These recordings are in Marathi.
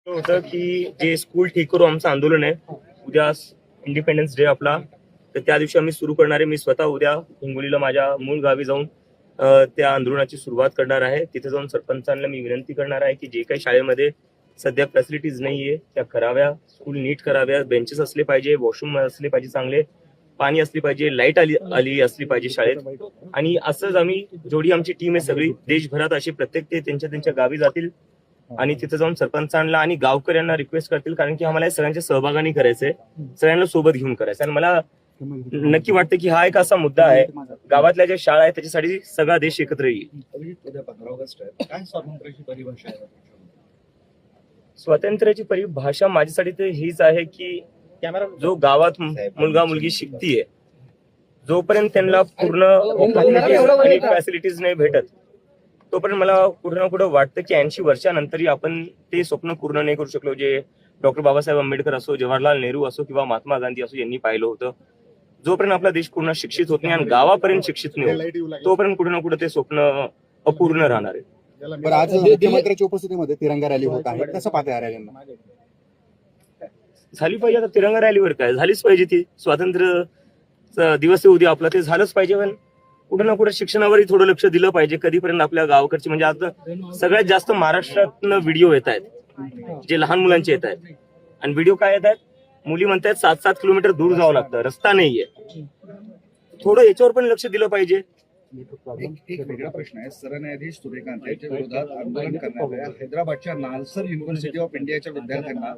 होतं की जे स्कूल ठीक करू आमचं आंदोलन आहे, उद्या इंडिपेंडन्स डे आपला, तर त्या दिवशी आम्ही सुरू करणार आहे. मी स्वतः उद्या हिंगोलीला माझ्या मूळ गावी जाऊन त्या आंदोलनाची सुरुवात करणार आहे. तिथे जाऊन सरपंचांना मी विनंती करणार आहे की जे काही शाळेमध्ये सध्या फॅसिलिटीज नाहीये त्या कराव्या, स्कूल नीट कराव्या, बेंचेस असले पाहिजे, वॉशरूम असले पाहिजे, चांगले पाणी असली पाहिजे, लाईट आली असली पाहिजे शाळेत. आणि असंच आम्ही जेवढी आमची टीम आहे सगळी देशभरात अशी प्रत्येक ते त्यांच्या गावी जातील आणि तिथे जाऊन सरपंचांना आणि गावकऱ्यांना रिक्वेस्ट करतील, कारण की आम्हाला सगळ्यांच्या सहभागाने करायचंय, सगळ्यांना सोबत घेऊन करायचं. आणि मला नक्की वाटतं की हा एक असा मुद्दा आहे, गावातल्या ज्या शाळा आहेत त्याच्यासाठी सगळा देश एकत्र येईल. उद्या 15 ऑगस्ट आहे, काय स्वातंत्र्याची परिभाषा आहे? स्वातंत्र्याची परिभाषा माझ्यासाठी तर हीच आहे की जो गावात मुलगा मुलगी शिकतीये, जोपर्यंत त्यांना पूर्ण आणि फॅसिलिटीज नाही भेटत, तोपर्यंत मला कुठं ना कुठं वाटतं की 80 वर्षानंतरही आपण ते स्वप्न पूर्ण नाही करू शकलो, जे डॉक्टर बाबासाहेब आंबेडकर असो, जवाहरलाल नेहरू असो किंवा महात्मा गांधी असो यांनी पाहिलं होतं. जोपर्यंत आपला देश पूर्ण शिक्षित होत नाही आणि गावापर्यंत शिक्षित नाही होत, तोपर्यंत कुठं ना कुठं ते स्वप्न अपूर्ण राहणार आहे. बरं, आज मुख्यमंत्र्यांच्या उपस्थितीमध्ये तिरंगा रॅली होत आहे, कसं पाहता या रॅलींना? झाली पाहिजे. आता तिरंगा रॅलीवर काय, झालीच पाहिजे. ती स्वातंत्र्य दिवस आहे उद्या आपला, ते झालंच पाहिजे. पण कुठं ना कुठं शिक्षणावरही थोडं लक्ष दिलं पाहिजे. कधीपर्यंत आपल्या गावकडची, म्हणजे आता सगळ्यात जास्त महाराष्ट्रातनं व्हिडिओ येत आहेत जे लहान मुलांचे येत आहेत. आणि व्हिडिओ काय येत आहेत, मुली म्हणतात 7-7 किलोमीटर दूर जावं लागतं, रस्ता नाहीये. थोडं याच्यावर पण लक्ष दिलं पाहिजे. एक वेगळा प्रश्न आहे. सरन्यायाधीश सूर्यकांत यांच्या विरोधात आंदोलन करणाऱ्या हैदराबादच्या नालसर युनिव्हर्सिटी ऑफ इंडियाच्या विद्यार्थ्यांना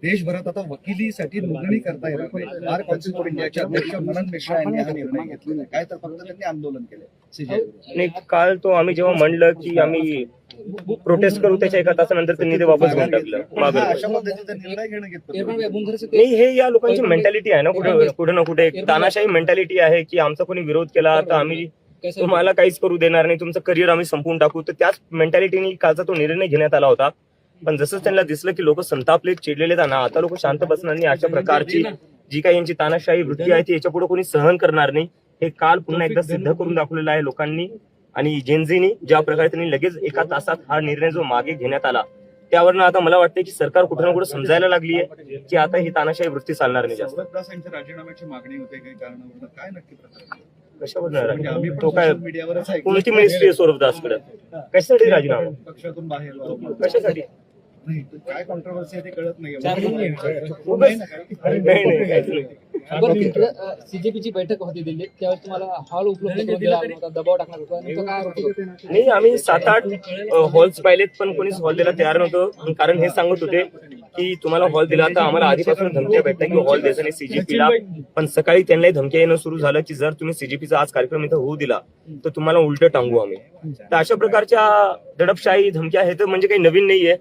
देशभरात आता वकिलीसाठी नोंदणी करता येणार नाही. बार काउन्सिल ऑफ इंडियाचे अध्यक्ष मनन मिश्रा यांनी हा निर्णय घेतलेला आहे. काय तर फक्त त्यांनी आंदोलन केलंय सीजेआय. आणि काल तो आम्ही जेव्हा म्हणलं की आम्ही प्रोटेस्ट करू, त्याच्या एका तासानंतर त्यांनी ते वापस घेऊन टाकलं मागं. अशा पद्धतीचा निर्णय घेणं घेतलं नाही, हे या लोकांची मेंटॅलिटी आहे ना, कुठे ना कुठे तानाशाही मेंटॅलिटी आहे की आमचा कोणी विरोध केला तर आम्ही तुम्हाला काहीच करू देणार नाही, तुमचं करिअर आम्ही संपवून टाकू. तर त्याच मेंटॅलिटीने कालचा तो निर्णय घेण्यात आला होता. पण जसं त्यांना दिसलं की लोक संतापले, चिडलेले, ना आता लोक शांत बसणार नाही. अशा प्रकारची जी काही यांची तानाशाही वृत्ती आहे ती याच्या पुढे कोणी सहन करणार नाही. हे काल पुन्हा एकदा सिद्ध करून दाखवलेलं आहे लोकांनी. आणि जेनझीनी ज्या प्रकारे त्यांनी लगेच एका तासात हा निर्णय जो मागे घेण्यात आला, त्यावरनं आता मला वाटतं की सरकार कुठे ना कुठे समजायला लागली आहे की आता ही तानाशाही वृत्ती चालणार नाही जास्त. राजीनाम्याची मागणी होते काही कारणावरून, काय नक्की प्रकार? कशावर तो काय कोणती मिनिस्ट्री आहे सौरभ दासकडे? कशासाठी राजीनामा? पक्षातून बाहेर कशासाठी? काय कॉन्ट्रोवर्सी आहे ते कळत नाही. सीजेपीची बैठक होती दिल्लीत, त्यावेळेस तुम्हाला हॉल उपलब्ध करून दिला होता, दबाव टाकला होता, नेमकं काय होतं? नाही, आम्ही 7-8 हॉल्स पाहिलेत पण कोणीच हॉल द्यायला तयार नव्हतं. कारण हे सांगत होते की तुम्हाला हॉल दिला तर आम्हाला आधीपासून धमक्या भेटल्या की हॉल द्यायचा नाही सीजेपीला. पण सकाळी त्यांनाही धमक्या येणं सुरू झालं की जर तुम्ही सीजेपीचा आज कार्यक्रम इथं होऊ दिला तर तुम्हाला उलट टांगू आम्ही. तर अशा प्रकारच्या दडपशाही धमक्या हे तर म्हणजे काही नवीन नाहीये.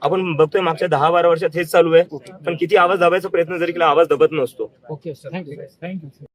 आपण बघतोय मागच्या 10-12 वर्षात हेच चालू आहे. पण किती आवाज दाबायचा प्रयत्न जरी केला, आवाज दबत नसतो. Okay sir, thank you.